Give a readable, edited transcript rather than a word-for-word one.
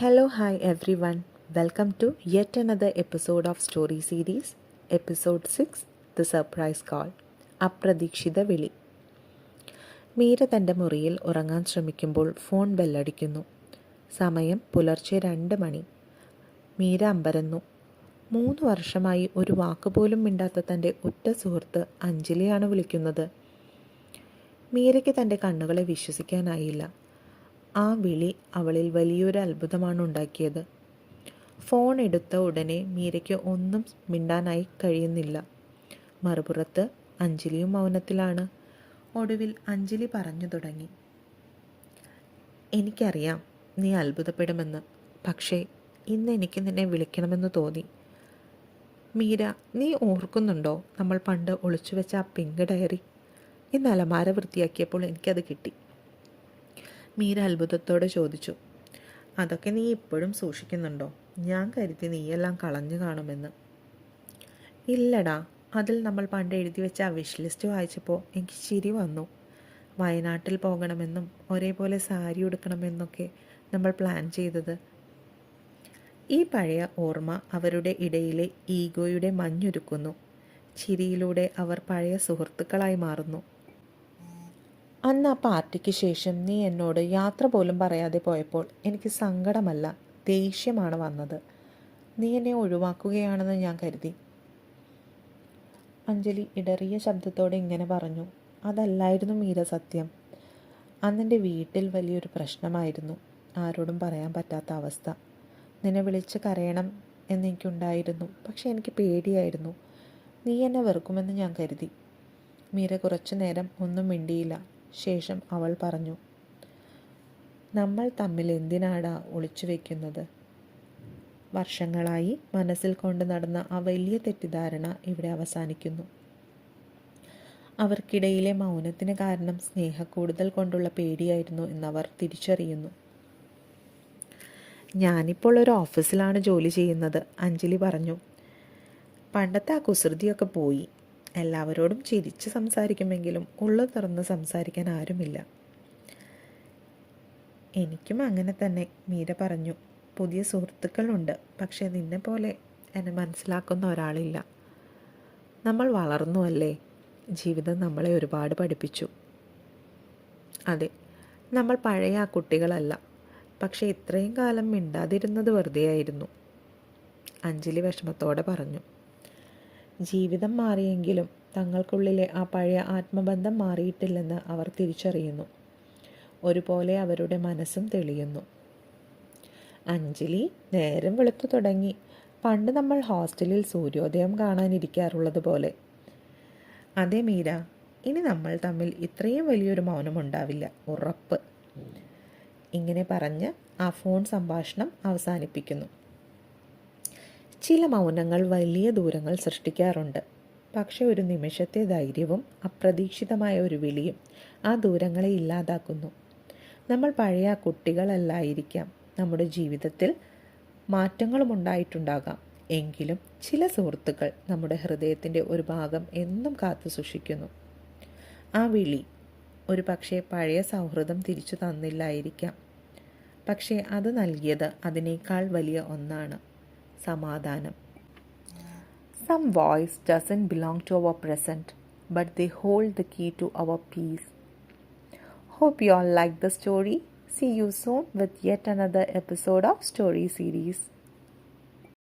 Hello, hi everyone. Welcome to yet another episode of Story Series, Episode 6 The Surprise Call. അപ്രതീക്ഷിത വിളി. മീര തൻ്റെ മുറിയിൽ ഉറങ്ങാൻ ശ്രമിക്കുമ്പോൾ ഫോൺ ബെല്ലടിക്കുന്നു. സമയം പുലർച്ചെ 2 മണി. മീര അമ്പരന്നു. 3 വർഷമായി ഒരു വാക്കുപോലും മിണ്ടാത്ത തൻ്റെ ഉറ്റ സുഹൃത്ത് അഞ്ജലിയാണ് വിളിക്കുന്നത്. മീരയ്ക്ക് തൻ്റെ കണ്ണുകളെ വിശ്വസിക്കാനായില്ല. ആ വിളി അവളിൽ വലിയൊരു അത്ഭുതമാണ് ഉണ്ടാക്കിയത്. ഫോൺ എടുത്ത ഉടനെ മീരയ്ക്ക് ഒന്നും മിണ്ടാനായി കഴിയുന്നില്ല. മറുപുറത്ത് അഞ്ജലിയും മൗനത്തിലാണ്. ഒടുവിൽ അഞ്ജലി പറഞ്ഞു തുടങ്ങി. എനിക്കറിയാം നീ അത്ഭുതപ്പെടുമെന്ന്, പക്ഷേ ഇന്ന് എനിക്ക് നിന്നെ വിളിക്കണമെന്ന് തോന്നി. മീര, നീ ഓർക്കുന്നുണ്ടോ നമ്മൾ പണ്ട് ഒളിച്ചു വെച്ച ആ പിങ്ക് ഡയറി? ഇന്ന് അലമാര വൃത്തിയാക്കിയപ്പോൾ എനിക്കത് കിട്ടി. മീര അത്ഭുതത്തോടെ ചോദിച്ചു. അതൊക്കെ നീ ഇപ്പോഴും സൂക്ഷിക്കുന്നുണ്ടോ? ഞാൻ കരുതി നീയെല്ലാം കളഞ്ഞു കാണുമെന്ന്. ഇല്ലടാ, അതിൽ നമ്മൾ പണ്ട് എഴുതി വെച്ച ആ വിഷ് ലിസ്റ്റ് വായിച്ചപ്പോൾ എനിക്ക് ചിരി വന്നു. വയനാട്ടിൽ പോകണമെന്നും ഒരേപോലെ സാരി ഉടുക്കണമെന്നൊക്കെ നമ്മൾ പ്ലാൻ ചെയ്തത്. ഈ പഴയ ഓർമ്മ അവരുടെ ഇടയിലെ ഈഗോയുടെ മഞ്ഞുരുക്കുന്നു. ചിരിയിലൂടെ അവർ പഴയ സുഹൃത്തുക്കളായി മാറുന്നു. അന്ന് ആ പാർട്ടിക്ക് ശേഷം നീ എന്നോട് യാത്ര പോലും പറയാതെ പോയപ്പോൾ എനിക്ക് സങ്കടമല്ല, ദേഷ്യമാണ് വന്നത്. നീ എന്നെ ഒഴിവാക്കുകയാണെന്ന് ഞാൻ കരുതി. അഞ്ജലി ഇടറിയ ശബ്ദത്തോടെ ഇങ്ങനെ പറഞ്ഞു. അതല്ലായിരുന്നു മീര സത്യം. അന്നെൻ്റെ വീട്ടിൽ വലിയൊരു പ്രശ്നമായിരുന്നു. ആരോടും പറയാൻ പറ്റാത്ത അവസ്ഥ. നിന്നെ വിളിച്ച് കരയണം എന്നെനിക്കുണ്ടായിരുന്നു. പക്ഷെ എനിക്ക് പേടിയായിരുന്നു. നീ എന്നെ വെറുക്കുമെന്ന് ഞാൻ കരുതി. മീര കുറച്ചു നേരം ഒന്നും മിണ്ടിയില്ല. ശേഷം അവൾ പറഞ്ഞു. നമ്മൾ തമ്മിൽ എന്തിനാടാ ഒളിച്ചു വയ്ക്കുന്നത്? വർഷങ്ങളായി മനസ്സിൽ കൊണ്ട് നടന്ന ആ വലിയ തെറ്റിദ്ധാരണ ഇവിടെ അവസാനിക്കുന്നു. അവർക്കിടയിലെ മൗനത്തിന് കാരണം സ്നേഹക്കൂടുതൽ കൊണ്ടുള്ള പേടിയായിരുന്നു എന്നവർ തിരിച്ചറിയുന്നു. ഞാനിപ്പോൾ ഒരു ഓഫീസിലാണ് ജോലി ചെയ്യുന്നത്, അഞ്ജലി പറഞ്ഞു. പണ്ടത്തെ ആ കുസൃതിയൊക്കെ പോയി. എല്ലാവരോടും ചിരിച്ച് സംസാരിക്കുമെങ്കിലും ഉള്ളു തുറന്ന് സംസാരിക്കാൻ ആരുമില്ല. എനിക്കും അങ്ങനെ തന്നെ, മീര പറഞ്ഞു. പുതിയ സുഹൃത്തുക്കളുണ്ട്, പക്ഷേ നിന്നെ പോലെ എന്നെ മനസ്സിലാക്കുന്ന ഒരാളില്ല. നമ്മൾ വളർന്നു അല്ലേ? ജീവിതം നമ്മളെ ഒരുപാട് പഠിപ്പിച്ചു. അതെ, നമ്മൾ പഴയ ആ കുട്ടികളല്ല. പക്ഷേ ഇത്രയും കാലം മിണ്ടാതിരുന്നത് വെറുതെയായിരുന്നു, അഞ്ജലി വിഷമത്തോടെ പറഞ്ഞു. ജീവിതം മാറിയെങ്കിലും തങ്ങൾക്കുള്ളിലെ ആ പഴയ ആത്മബന്ധം മാറിയിട്ടില്ലെന്ന് അവർ തിരിച്ചറിയുന്നു. ഒരുപോലെ അവരുടെ മനസ്സും തെളിയുന്നു. അഞ്ജലി, നേരം വെളുത്തു തുടങ്ങി. പണ്ട് നമ്മൾ ഹോസ്റ്റലിൽ സൂര്യോദയം കാണാനിരിക്കാറുള്ളത് പോലെ. അതെ മീര, ഇനി നമ്മൾ തമ്മിൽ ഇത്രയും വലിയൊരു മൗനമുണ്ടാവില്ല, ഉറപ്പ്. ഇങ്ങനെ പറഞ്ഞ് ആ ഫോൺ സംഭാഷണം അവസാനിപ്പിക്കുന്നു. ചില മൗനങ്ങൾ വലിയ ദൂരങ്ങൾ സൃഷ്ടിക്കാറുണ്ട്. പക്ഷെ ഒരു നിമിഷത്തെ ധൈര്യവും അപ്രതീക്ഷിതമായ ഒരു വിളിയും ആ ദൂരങ്ങളെ ഇല്ലാതാക്കുന്നു. നമ്മൾ പഴയ കുട്ടികളല്ലായിരിക്കാം. നമ്മുടെ ജീവിതത്തിൽ മാറ്റങ്ങളും ഉണ്ടായിട്ടുണ്ടാകാം. എങ്കിലും ചില സുഹൃത്തുക്കൾ നമ്മുടെ ഹൃദയത്തിൻ്റെ ഒരു ഭാഗം എന്നും കാത്തു സൂക്ഷിക്കുന്നു. ആ വിളി ഒരു പക്ഷേ പഴയ സൗഹൃദം തിരിച്ചു തന്നില്ലായിരിക്കാം. പക്ഷേ അത് നൽകിയത് അതിനേക്കാൾ വലിയ ഒന്നാണ്, സമാധാനം. Some voice doesn't belong to our present, but they hold the key to our peace. Hope you all like the story. See you soon with yet another episode of Story Series.